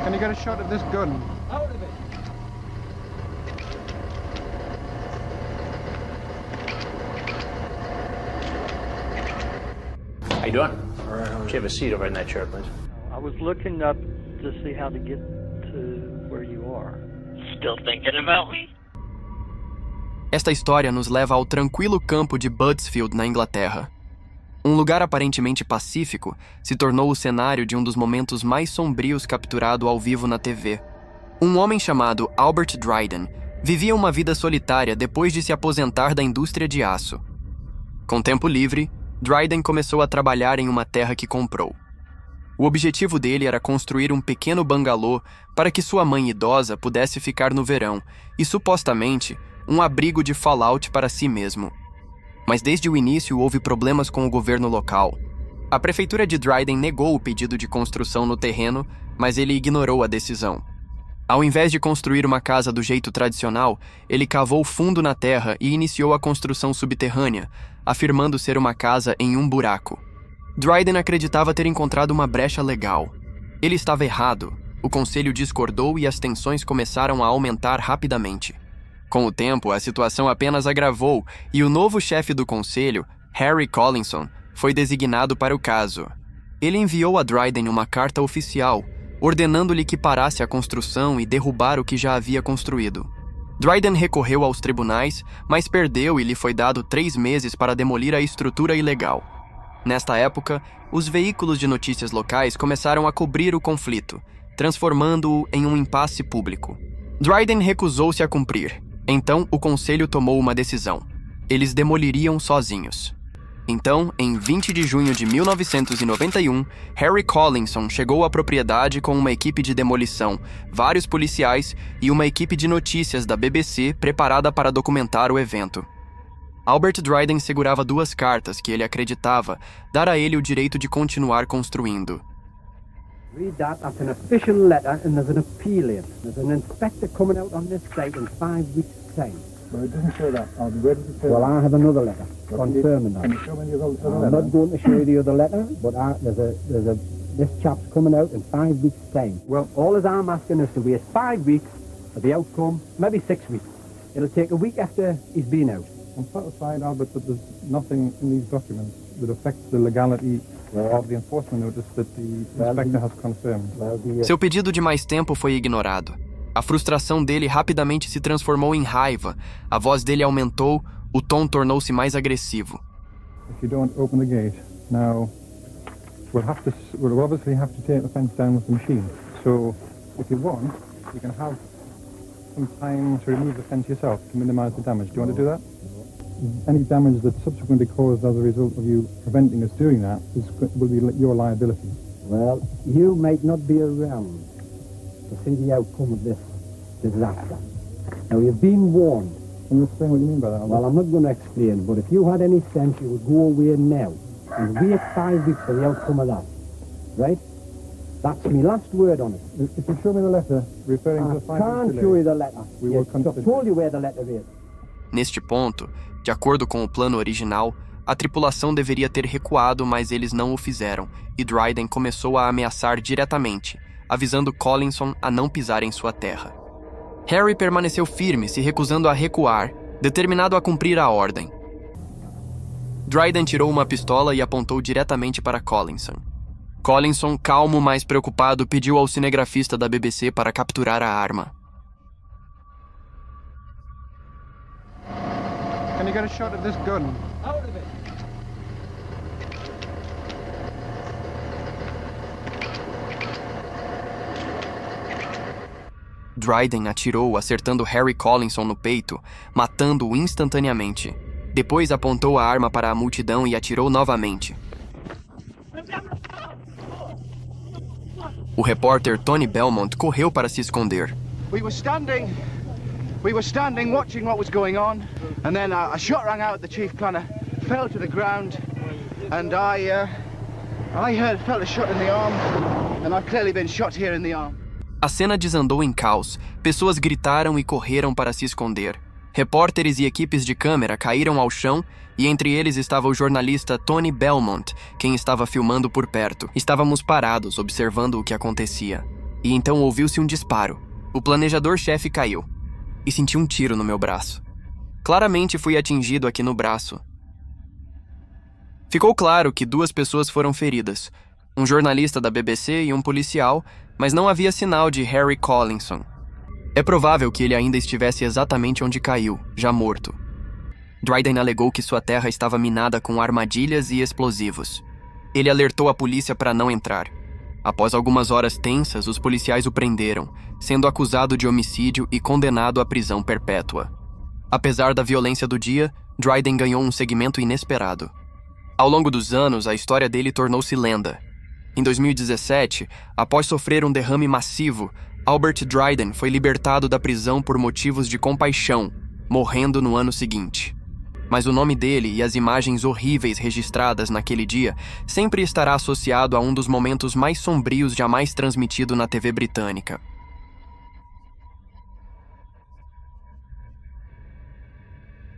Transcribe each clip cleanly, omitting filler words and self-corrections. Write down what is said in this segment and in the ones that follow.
Can you get a shot of this gun? Out of it. How you doing? All right. Can you have a seat over in that chair, please? I was looking up to see how to get to where you are. Still thinking about me? Esta história nos leva ao tranquilo campo de Budsfield, na Inglaterra. Um lugar aparentemente pacífico se tornou o cenário de um dos momentos mais sombrios capturado ao vivo na TV. Um homem chamado Albert Dryden vivia uma vida solitária depois de se aposentar da indústria de aço. Com tempo livre, Dryden começou a trabalhar em uma terra que comprou. O objetivo dele era construir um pequeno bangalô para que sua mãe idosa pudesse ficar no verão e, supostamente, um abrigo de fallout para si mesmo. Mas desde o início houve problemas com o governo local. A prefeitura de Dryden negou o pedido de construção no terreno, mas ele ignorou a decisão. Ao invés de construir uma casa do jeito tradicional, ele cavou fundo na terra e iniciou a construção subterrânea, afirmando ser uma casa em um buraco. Dryden acreditava ter encontrado uma brecha legal. Ele estava errado. O conselho discordou e as tensões começaram a aumentar rapidamente. Com o tempo, a situação apenas agravou e o novo chefe do conselho, Harry Collinson, foi designado para o caso. Ele enviou a Dryden uma carta oficial, ordenando-lhe que parasse a construção e derrubar o que já havia construído. Dryden recorreu aos tribunais, mas perdeu e lhe foi dado 3 meses para demolir a estrutura ilegal. Nesta época, os veículos de notícias locais começaram a cobrir o conflito, transformando-o em um impasse público. Dryden recusou-se a cumprir. Então, o conselho tomou uma decisão. Eles demoliriam sozinhos. Então, em 20 de junho de 1991, Harry Collinson chegou à propriedade com uma equipe de demolição, vários policiais e uma equipe de notícias da BBC preparada para documentar o evento. Albert Dryden segurava 2 cartas que ele acreditava dar a ele o direito de continuar construindo. Read that. That's an official letter, and there's an appeal in. There's an inspector coming out on this site in 5 weeks' time. Well, it doesn't say that. Where does it say Well, that? I have another letter confirming that. Can you show me the other I'm letter? not going to show you the other letter, but this chap's coming out in 5 weeks' time. Well, all as I'm asking is to wait 5 weeks for the outcome, maybe 6 weeks. It'll take a week after he's been out. I'm satisfied, Albert, that there's nothing in these documents that affects the legality of the enforcement notice that the inspector has confirmed. Seu pedido de mais tempo foi ignorado. A frustração dele rapidamente se transformou em raiva, a voz dele aumentou, o tom tornou-se mais agressivo. If you don't open the gate, now we'll obviously have to take the fence down with the machine. So, if you want, you can have some time to remove the fence yourself to minimize the damage. Do you want to do that? Any damage that's subsequently caused as a result of you preventing us doing that will be your liability. Well, you might not be around to see the outcome of this disaster. Now, you've been warned. Can you explain what you mean by that, Albert? Well, I'm not going to explain, but if you had any sense, you would go away now and wait 5 weeks for the outcome of that. Right? That's my last word on it. If you show me the letter referring to the 5 I can't weeks show you delay, the letter. we will Yes, consider. I've told you where the letter is. Neste ponto, de acordo com o plano original, a tripulação deveria ter recuado, mas eles não o fizeram, e Dryden começou a ameaçar diretamente, avisando Collinson a não pisar em sua terra. Harry permaneceu firme, se recusando a recuar, determinado a cumprir a ordem. Dryden tirou uma pistola e apontou diretamente para Collinson. Collinson, calmo, mas preocupado, pediu ao cinegrafista da BBC para capturar a arma. Can you get a shot of this gun? Out of it. Dryden atirou, acertando Harry Collinson no peito, matando-o instantaneamente. Depois apontou a arma para a multidão e atirou novamente. O repórter Tony Belmont correu para se esconder. We were standing watching what was going on, and then a shot rang out. The chief kind of fell to the ground, and I felt a shot in the arm, and I've clearly been shot here in the arm. A cena desandou em caos. Pessoas gritaram e correram para se esconder. Repórteres e equipes de câmera caíram ao chão e entre eles estava o jornalista Tony Belmont, quem estava filmando por perto. Estávamos parados, observando o que acontecia. E então ouviu-se um disparo. O planejador-chefe caiu. E senti um tiro no meu braço. Claramente fui atingido aqui no braço. Ficou claro que 2 pessoas foram feridas. Um jornalista da BBC e um policial, mas não havia sinal de Harry Collinson. É provável que ele ainda estivesse exatamente onde caiu, já morto. Dryden alegou que sua terra estava minada com armadilhas e explosivos. Ele alertou a polícia para não entrar. Após algumas horas tensas, os policiais o prenderam, sendo acusado de homicídio e condenado à prisão perpétua. Apesar da violência do dia, Dryden ganhou um segmento inesperado. Ao longo dos anos, a história dele tornou-se lenda. Em 2017, após sofrer um derrame massivo, Albert Dryden foi libertado da prisão por motivos de compaixão, morrendo no ano seguinte. Mas o nome dele e as imagens horríveis registradas naquele dia sempre estará associado a um dos momentos mais sombrios jamais transmitido na TV britânica.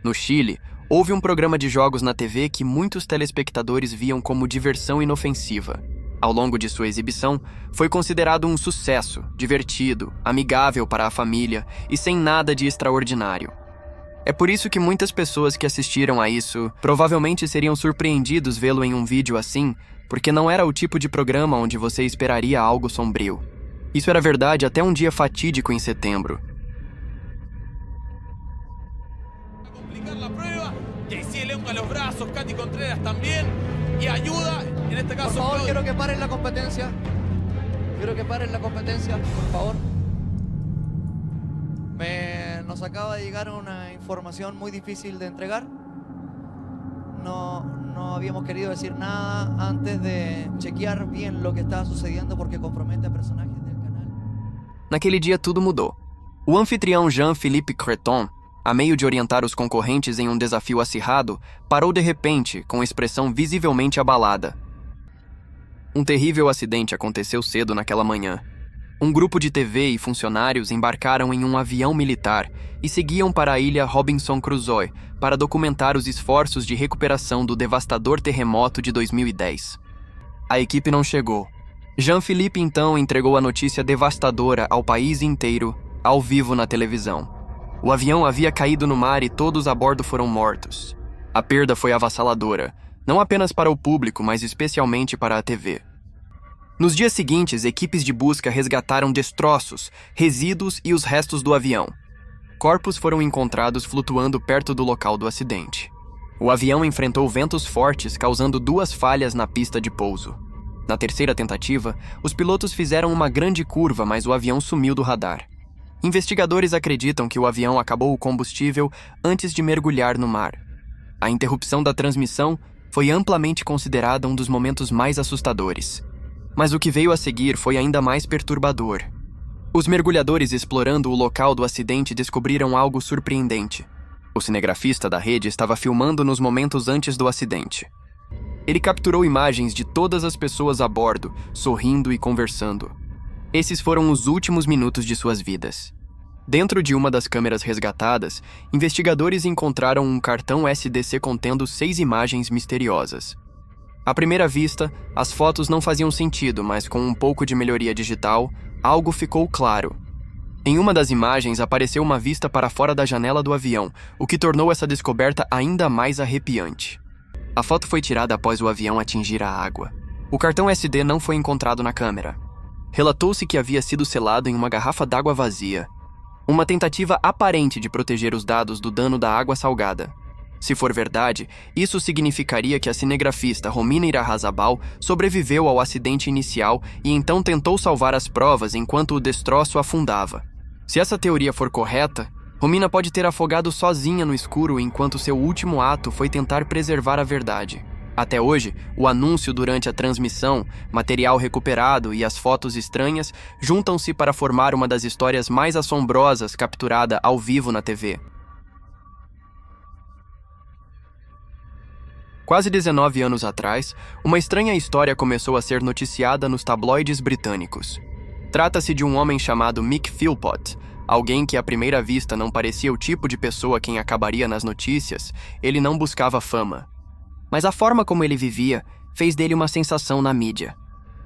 No Chile, houve um programa de jogos na TV que muitos telespectadores viam como diversão inofensiva. Ao longo de sua exibição, foi considerado um sucesso, divertido, amigável para a família e sem nada de extraordinário. É por isso que muitas pessoas que assistiram a isso provavelmente seriam surpreendidos vê-lo em um vídeo assim, porque não era o tipo de programa onde você esperaria algo sombrio. Isso era verdade até um dia fatídico em setembro. La prueba, y ahí sí elonga los brazos, Katy Contreras también, y ayuda, en este caso... Por favor, quiero que paren la competencia. Quiero que paren la competencia, por favor. Nos acaba de llegar una información muy difícil de entregar. No habíamos querido decir nada antes de chequear bien lo que estaba sucediendo porque compromete a personajes del canal. Naquele dia tudo mudou. O anfitrião Jean-Philippe Creton, a meio de orientar os concorrentes em um desafio acirrado, parou de repente, com expressão visivelmente abalada. Um terrível acidente aconteceu cedo naquela manhã. Um grupo de TV e funcionários embarcaram em um avião militar e seguiam para a ilha Robinson Crusoe para documentar os esforços de recuperação do devastador terremoto de 2010. A equipe não chegou. Jean-Philippe então entregou a notícia devastadora ao país inteiro, ao vivo na televisão. O avião havia caído no mar e todos a bordo foram mortos. A perda foi avassaladora, não apenas para o público, mas especialmente para a TV. Nos dias seguintes, equipes de busca resgataram destroços, resíduos e os restos do avião. Corpos foram encontrados flutuando perto do local do acidente. O avião enfrentou ventos fortes, causando 2 falhas na pista de pouso. Na terceira tentativa, os pilotos fizeram uma grande curva, mas o avião sumiu do radar. Investigadores acreditam que o avião acabou o combustível antes de mergulhar no mar. A interrupção da transmissão foi amplamente considerada um dos momentos mais assustadores. Mas o que veio a seguir foi ainda mais perturbador. Os mergulhadores explorando o local do acidente descobriram algo surpreendente. O cinegrafista da rede estava filmando nos momentos antes do acidente. Ele capturou imagens de todas as pessoas a bordo, sorrindo e conversando. Esses foram os últimos minutos de suas vidas. Dentro de uma das câmeras resgatadas, investigadores encontraram um cartão SDC contendo 6 imagens misteriosas. À primeira vista, as fotos não faziam sentido, mas com um pouco de melhoria digital, algo ficou claro. Em uma das imagens apareceu uma vista para fora da janela do avião, o que tornou essa descoberta ainda mais arrepiante. A foto foi tirada após o avião atingir a água. O cartão SD não foi encontrado na câmera. Relatou-se que havia sido selado em uma garrafa d'água vazia. Uma tentativa aparente de proteger os dados do dano da água salgada. Se for verdade, isso significaria que a cinegrafista Romina Irarrázaval sobreviveu ao acidente inicial e então tentou salvar as provas enquanto o destroço afundava. Se essa teoria for correta, Romina pode ter afogado sozinha no escuro enquanto seu último ato foi tentar preservar a verdade. Até hoje, o anúncio durante a transmissão, material recuperado e as fotos estranhas juntam-se para formar uma das histórias mais assombrosas capturada ao vivo na TV. Quase 19 anos atrás, uma estranha história começou a ser noticiada nos tabloides britânicos. Trata-se de um homem chamado Mick Philpott, alguém que à primeira vista não parecia o tipo de pessoa quem acabaria nas notícias. Ele não buscava fama. Mas a forma como ele vivia fez dele uma sensação na mídia.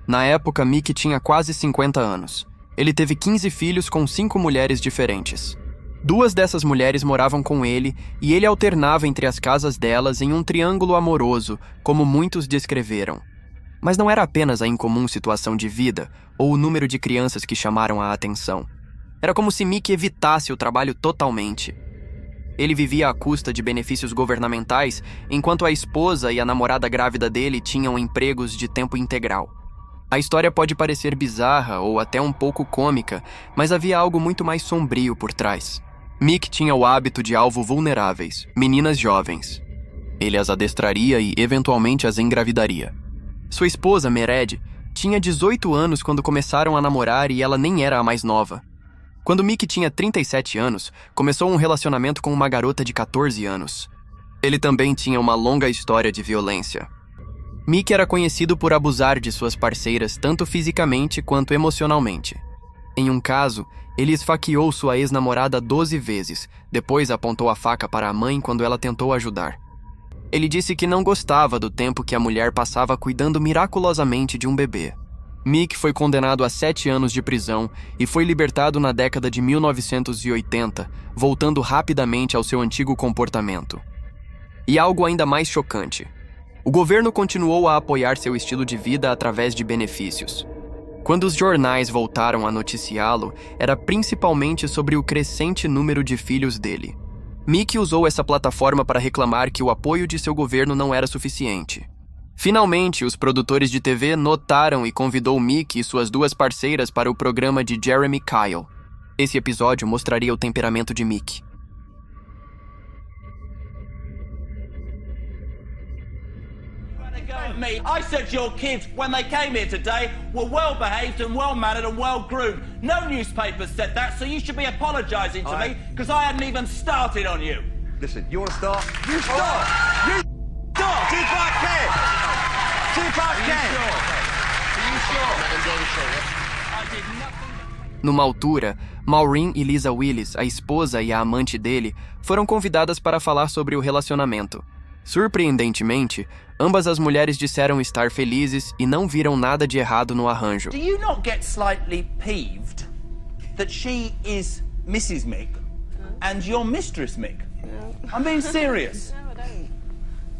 Na época, Mick tinha quase 50 anos. Ele teve 15 filhos com 5 mulheres diferentes. 2 dessas mulheres moravam com ele e ele alternava entre as casas delas em um triângulo amoroso, como muitos descreveram. Mas não era apenas a incomum situação de vida ou o número de crianças que chamaram a atenção. Era como se Mick evitasse o trabalho totalmente. Ele vivia à custa de benefícios governamentais, enquanto a esposa e a namorada grávida dele tinham empregos de tempo integral. A história pode parecer bizarra ou até um pouco cômica, mas havia algo muito mais sombrio por trás. Mick tinha o hábito de alvo vulneráveis, meninas jovens. Ele as adestraria e, eventualmente, as engravidaria. Sua esposa, Mered, tinha 18 anos quando começaram a namorar e ela nem era a mais nova. Quando Mick tinha 37 anos, começou um relacionamento com uma garota de 14 anos. Ele também tinha uma longa história de violência. Mick era conhecido por abusar de suas parceiras tanto fisicamente quanto emocionalmente. Em um caso, ele esfaqueou sua ex-namorada 12 vezes, depois apontou a faca para a mãe quando ela tentou ajudar. Ele disse que não gostava do tempo que a mulher passava cuidando miraculosamente de um bebê. Mick foi condenado a 7 anos de prisão e foi libertado na década de 1980, voltando rapidamente ao seu antigo comportamento. E algo ainda mais chocante. O governo continuou a apoiar seu estilo de vida através de benefícios. Quando os jornais voltaram a noticiá-lo, era principalmente sobre o crescente número de filhos dele. Mick usou essa plataforma para reclamar que o apoio de seu governo não era suficiente. Finalmente, os produtores de TV notaram e convidou Mick e suas 2 parceiras para o programa de Jeremy Kyle. Esse episódio mostraria o temperamento de Mick. Me. I said your kids, when they came here today, were well behaved and well mannered and well groomed. No newspapers said that, so you should be apologising to me because I hadn't even started on you. Listen, you want to start? You start! You start! Tupac Ken! Tupac Ken! Are you sure? I did nothing. Numa altura, Maureen e Lisa Willis, a esposa e a amante dele, foram convidadas para falar sobre o relacionamento. Surpreendentemente, ambas as mulheres disseram estar felizes e não viram nada de errado no arranjo. Do you not get slightly peeved that she is Mrs. Mick and you're Mistress Mick? I'm being serious. No, I don't.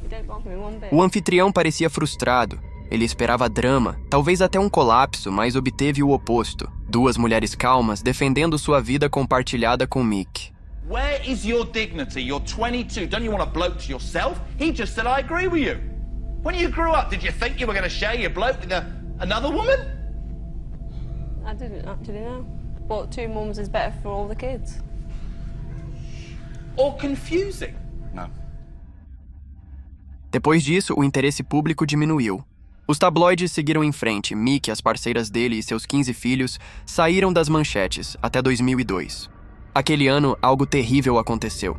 You don't bother me one bit. O anfitrião parecia frustrado. Ele esperava drama, talvez até um colapso, mas obteve o oposto. 2 mulheres calmas defendendo sua vida compartilhada com Mick. Where is your dignity? You're 22. Don't you want a bloke to yourself? He just said I agree with you. When you grew up, did you think you were going to share your bloke with another woman? I didn't actually know. But 2 mums is better for all the kids. Or confusing? No. Depois disso, o interesse público diminuiu. Os tabloides seguiram em frente. Mick, as parceiras dele e seus 15 filhos saíram das manchetes até 2002. Aquele ano, algo terrível aconteceu.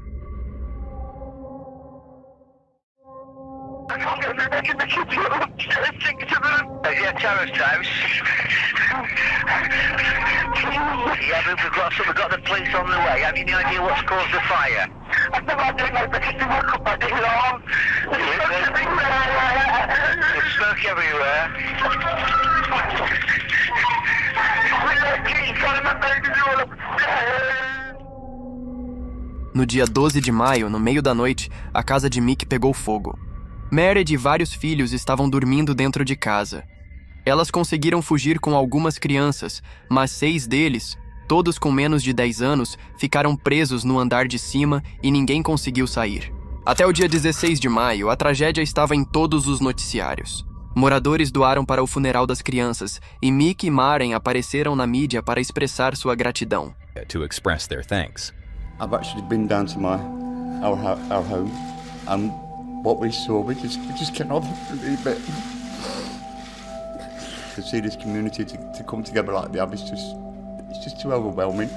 Yeah, terrorist house. Yeah, we've got the police on the way. Have you any idea what's caused the fire? I've no idea, mate, but it's woke up my day long. There's smoke everywhere. No dia 12 de maio, no meio da noite, a casa de Mick pegou fogo. Mered e vários filhos estavam dormindo dentro de casa. Elas conseguiram fugir com algumas crianças, mas 6 deles, todos com menos de 10 anos, ficaram presos no andar de cima e ninguém conseguiu sair. Até o dia 16 de maio, a tragédia estava em todos os noticiários. Moradores doaram para o funeral das crianças e Mick e Maren apareceram na mídia para expressar sua gratidão. To express their thanks. I've actually been down to our home, and what we saw, we just cannot believe it. To see this community to come together like that, it's just too overwhelming.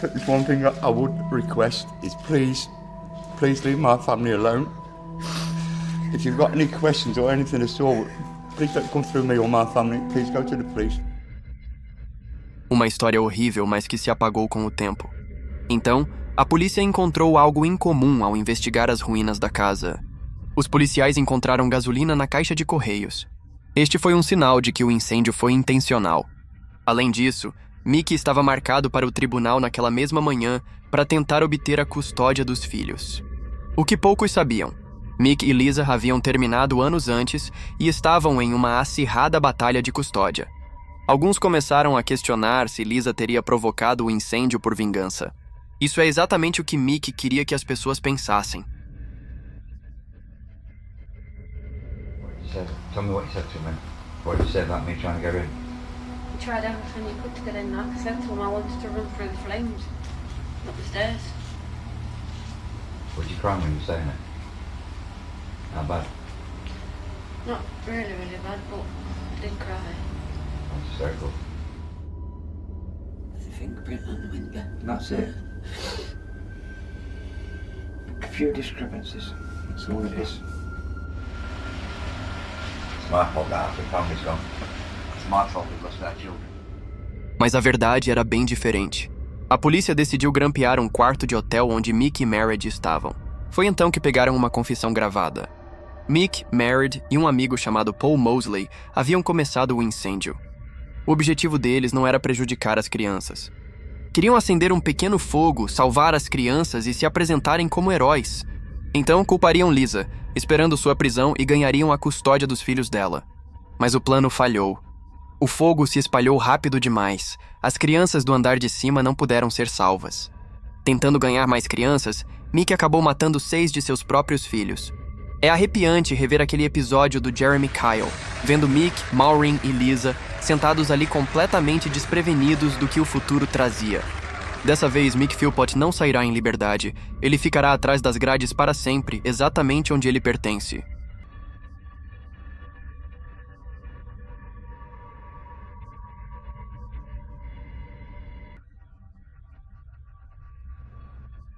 But there's one thing I would request is please leave my family alone. If you've got any questions or anything at all, please don't come through me or my family. Please go to the police. Uma história horrível, mas que se apagou com o tempo. Então, a polícia encontrou algo incomum ao investigar as ruínas da casa. Os policiais encontraram gasolina na caixa de correios. Este foi um sinal de que o incêndio foi intencional. Além disso, Mickey estava marcado para o tribunal naquela mesma manhã para tentar obter a custódia dos filhos. O que poucos sabiam, Mick e Lisa haviam terminado anos antes e estavam em uma acirrada batalha de custódia. Alguns começaram a questionar se Lisa teria provocado o incêndio por vingança. Isso é exatamente o que Mick queria que as pessoas pensassem. Tell me what you said to him. What you said about me trying to get in. You tried everything you could to get in. Like I said to him, I wanted to run through the flames, up the stairs. Was you crying when you were saying it? How bad? Not really, really bad, but I did cry. That's hysterical. There's a fingerprint on the window. That's it. A few discrepancies. That's all it is. It's my fault that the family's gone. It's my fault we lost our children. Mas a verdade era bem diferente. A polícia decidiu grampear um quarto de hotel onde Mick e Meredith estavam. Foi então que pegaram uma confissão gravada. Mick, Meredith e um amigo chamado Paul Mosley haviam começado o incêndio. O objetivo deles não era prejudicar as crianças. Queriam acender um pequeno fogo, salvar as crianças e se apresentarem como heróis. Então culpariam Lisa, esperando sua prisão e ganhariam a custódia dos filhos dela. Mas o plano falhou. O fogo se espalhou rápido demais. As crianças do andar de cima não puderam ser salvas. Tentando ganhar mais crianças, Mick acabou matando 6 de seus próprios filhos. É arrepiante rever aquele episódio do Jeremy Kyle, vendo Mick, Maureen e Lisa sentados ali completamente desprevenidos do que o futuro trazia. Dessa vez, Mick Philpott não sairá em liberdade. Ele ficará atrás das grades para sempre, exatamente onde ele pertence.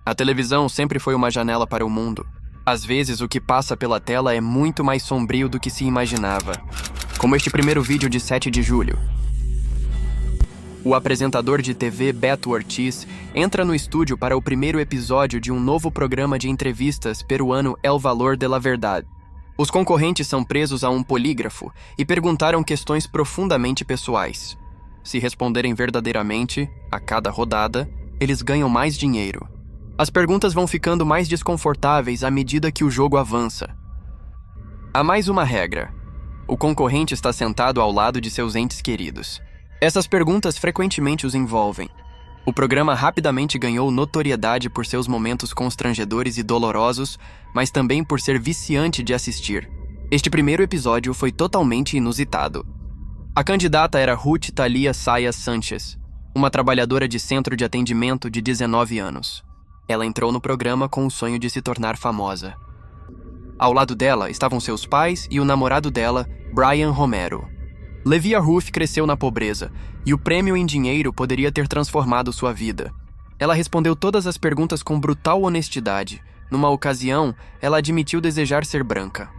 A televisão sempre foi uma janela para o mundo. Às vezes, o que passa pela tela é muito mais sombrio do que se imaginava. Como este primeiro vídeo de 7 de julho. O apresentador de TV Beto Ortiz entra no estúdio para o primeiro episódio de um novo programa de entrevistas peruano El Valor de la Verdad. Os concorrentes são presos a um polígrafo e perguntaram questões profundamente pessoais. Se responderem verdadeiramente, a cada rodada, eles ganham mais dinheiro. As perguntas vão ficando mais desconfortáveis à medida que o jogo avança. Há mais uma regra. O concorrente está sentado ao lado de seus entes queridos. Essas perguntas frequentemente os envolvem. O programa rapidamente ganhou notoriedade por seus momentos constrangedores e dolorosos, mas também por ser viciante de assistir. Este primeiro episódio foi totalmente inusitado. A candidata era Ruth Thalia Sayas Sanchez, uma trabalhadora de centro de atendimento de 19 anos. Ela entrou no programa com o sonho de se tornar famosa. Ao lado dela estavam seus pais e o namorado dela, Brian Romero. Levia Ruth cresceu na pobreza, e o prêmio em dinheiro poderia ter transformado sua vida. Ela respondeu todas as perguntas com brutal honestidade. Numa ocasião, ela admitiu desejar ser branca.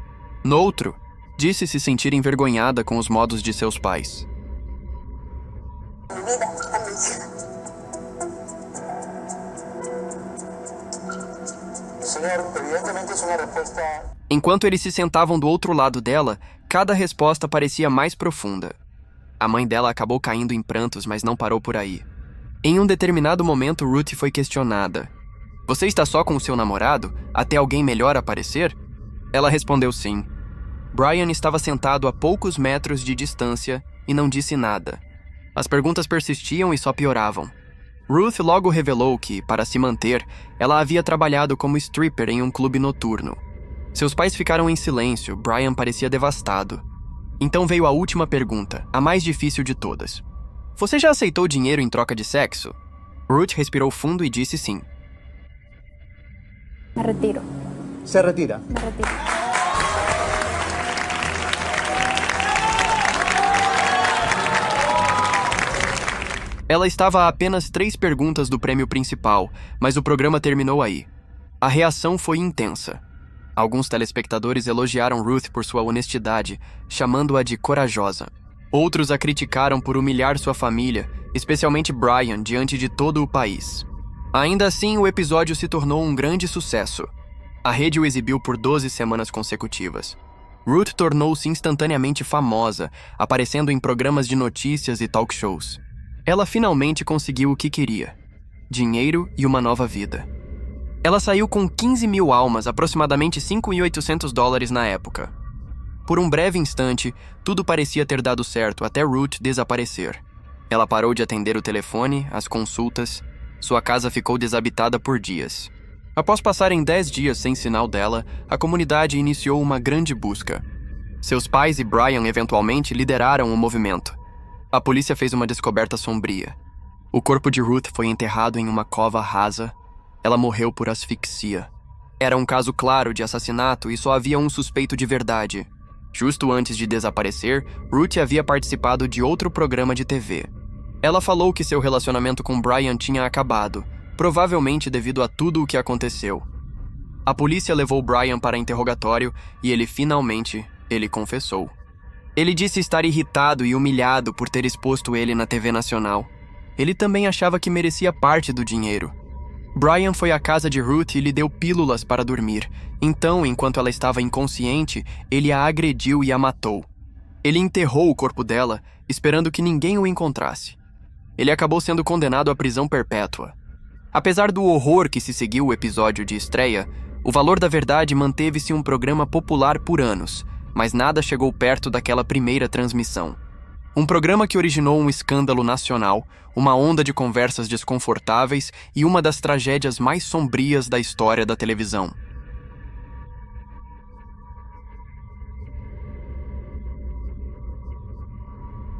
Noutro, disse se sentir envergonhada com os modos de seus pais. Enquanto eles se sentavam do outro lado dela, cada resposta parecia mais profunda. A mãe dela acabou caindo em prantos, mas não parou por aí. Em um determinado momento, Ruth foi questionada. Você está só com o seu namorado, até alguém melhor aparecer? Ela respondeu sim. Brian estava sentado a poucos metros de distância e não disse nada. As perguntas persistiam e só pioravam. Ruth logo revelou que, para se manter, ela havia trabalhado como stripper em um clube noturno. Seus pais ficaram em silêncio, Brian parecia devastado. Então veio a última pergunta, a mais difícil de todas. Você já aceitou dinheiro em troca de sexo? Ruth respirou fundo e disse sim. Me retiro. Se retira? Me retiro. Ela estava a apenas 3 perguntas do prêmio principal, mas o programa terminou aí. A reação foi intensa. Alguns telespectadores elogiaram Ruth por sua honestidade, chamando-a de corajosa. Outros a criticaram por humilhar sua família, especialmente Brian, diante de todo o país. Ainda assim, o episódio se tornou um grande sucesso. A rede o exibiu por 12 semanas consecutivas. Ruth tornou-se instantaneamente famosa, aparecendo em programas de notícias e talk shows. ela finalmente conseguiu o que queria: dinheiro e uma nova vida. Ela saiu com 15 mil almas, aproximadamente $5.800 na época. Por um breve instante, tudo parecia ter dado certo até Ruth desaparecer. Ela parou de atender o telefone, as consultas. Sua casa ficou desabitada por dias. Após passarem 10 dias sem sinal dela, a comunidade iniciou uma grande busca. Seus pais e Brian eventualmente lideraram o movimento. A polícia fez uma descoberta sombria. O corpo de Ruth foi enterrado em uma cova rasa. Ela morreu por asfixia. Era um caso claro de assassinato e só havia um suspeito de verdade. Justo antes de desaparecer, Ruth havia participado de outro programa de TV. Ela falou que seu relacionamento com Brian tinha acabado, provavelmente devido a tudo o que aconteceu. A polícia levou Brian para interrogatório e ele confessou. Ele disse estar irritado e humilhado por ter exposto ele na TV nacional. Ele também achava que merecia parte do dinheiro. Brian foi à casa de Ruth e lhe deu pílulas para dormir. Então, enquanto ela estava inconsciente, ele a agrediu e a matou. Ele enterrou o corpo dela, esperando que ninguém o encontrasse. Ele acabou sendo condenado à prisão perpétua. Apesar do horror que se seguiu o episódio de estreia, O Valor da Verdade manteve-se um programa popular por anos, mas nada chegou perto daquela primeira transmissão. Um programa que originou um escândalo nacional, uma onda de conversas desconfortáveis e uma das tragédias mais sombrias da história da televisão.